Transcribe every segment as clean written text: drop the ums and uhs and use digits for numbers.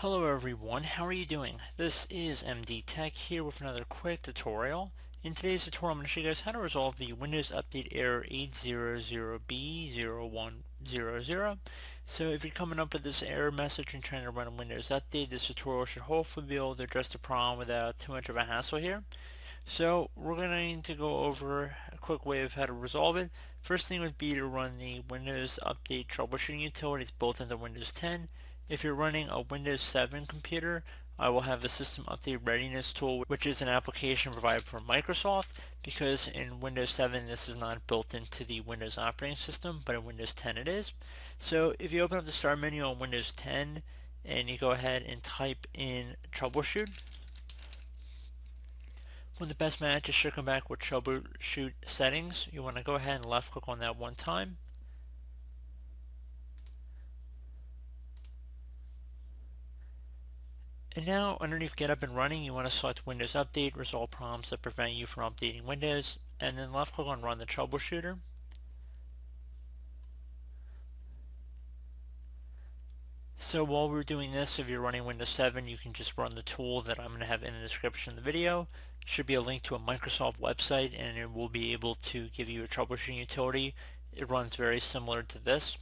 Hello everyone, how are you doing? This is MD Tech here with another quick tutorial. In today's tutorial I'm going to show you guys how to resolve the Windows Update error 800b0100. So if you're coming up with this error message and trying to run a Windows Update, this tutorial should hopefully be able to address the problem without too much of a hassle here. So we're going to need to go over a quick way of how to resolve it. First thing would be to run the Windows Update troubleshooting utilities both into Windows 10. If you're running a Windows 7 computer, I will have the System Update Readiness tool, which is an application provided from Microsoft, because in Windows 7 this is not built into the Windows operating system, but in Windows 10 it is. So if you open up the Start menu on Windows 10 and you go ahead and type in Troubleshoot, when the best match should come back with Troubleshoot Settings, you want to go ahead and left click on that one time. And now underneath Get Up and Running, you want to select Windows Update, resolve problems that prevent you from updating Windows, and then left click on Run the Troubleshooter. So while we're doing this, if you're running Windows 7, you can just run the tool that I'm going to have in the description of the video. Should be a link to a Microsoft website, and it will be able to give you a troubleshooting utility. It runs very similar to this.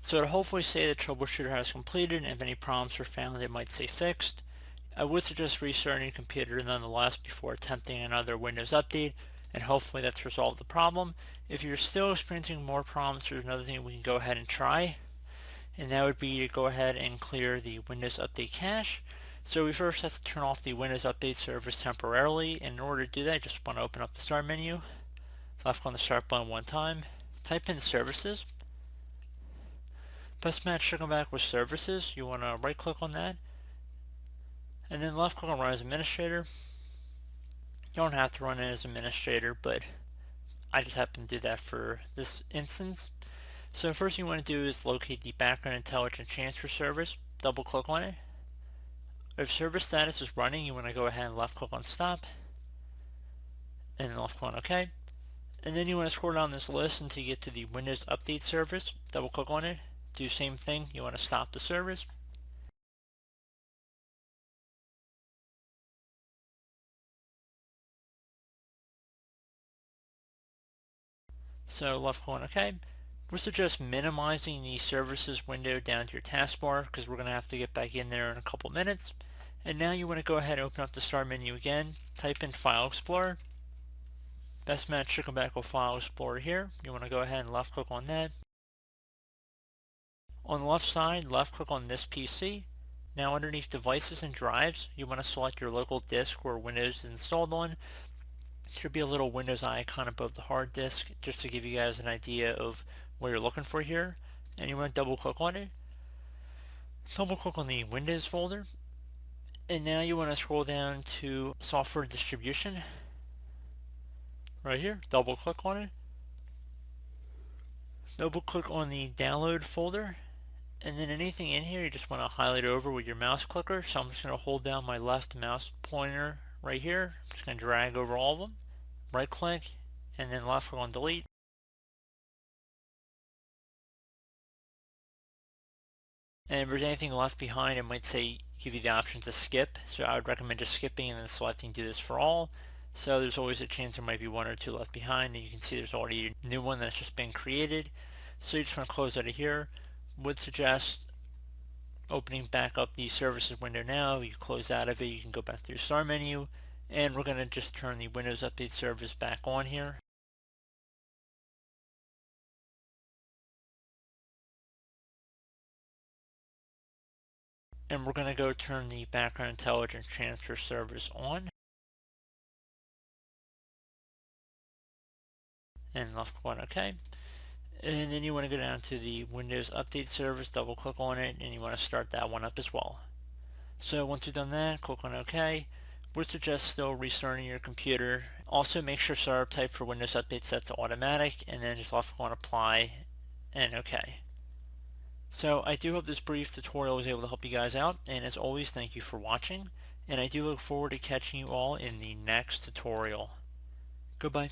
So it'll hopefully say the troubleshooter has completed, and if any problems are found, it might say fixed. I would suggest restarting your computer nonetheless before attempting another Windows update, and hopefully that's resolved the problem. If you're still experiencing more problems, there's another thing we can go ahead and try, and that would be to go ahead and clear the Windows Update cache. So we first have to turn off the Windows Update service temporarily, and in order to do that, just want to open up the Start menu, left click on the Start button one time, type in Services. Best match should come back with Services. You want to right click on that, and then left click on Run as Administrator. You don't have to run it as administrator, but I just happen to do that for this instance. So first thing you want to do is locate the background intelligence transfer service. Double click on it. If service status is running, you want to go ahead and left click on stop, and then left click on OK. And then you want to scroll down this list until you get to the Windows Update service. Double click on it. Do the same thing. You want to stop the service. So left click on OK. We suggest minimizing the services window down to your taskbar because we're going to have to get back in there in a couple minutes. And now you want to go ahead and open up the Start menu again, type in File Explorer. Best match should come back with File Explorer here. You want to go ahead and left click on that. On the left side, left click on this PC. Now underneath Devices and Drives, you want to select your local disk where Windows is installed on. Should be a little Windows icon above the hard disk just to give you guys an idea of what you're looking for here. And you want to double click on it. Double click on the Windows folder. And now you want to scroll down to Software Distribution. Right here. Double click on it. Double click on the Download folder. And then anything in here you just want to highlight over with your mouse clicker. So I'm just going to hold down my left mouse pointer right here. I'm just going to drag over all of them. Right click and then left click on delete. And if there's anything left behind, it might say give you the option to skip. So I would recommend just skipping and then selecting do this for all. So there's always a chance there might be one or two left behind, and you can see there's already a new one that's just been created. So you just want to close out of here. Would suggest opening back up the services window now. You close out of it, you can go back to your Start menu, and we're going to just turn the Windows Update service back on here. And we're going to go turn the background intelligence transfer service on. And left click on OK. And then you want to go down to the Windows Update Service, double click on it, and you want to start that one up as well. So once you've done that, click on OK. Would suggest still restarting your computer. Also make sure startup type for Windows Update set to automatic, and then just left click on Apply and OK. So I do hope this brief tutorial was able to help you guys out, and as always, thank you for watching, and I do look forward to catching you all in the next tutorial. Goodbye.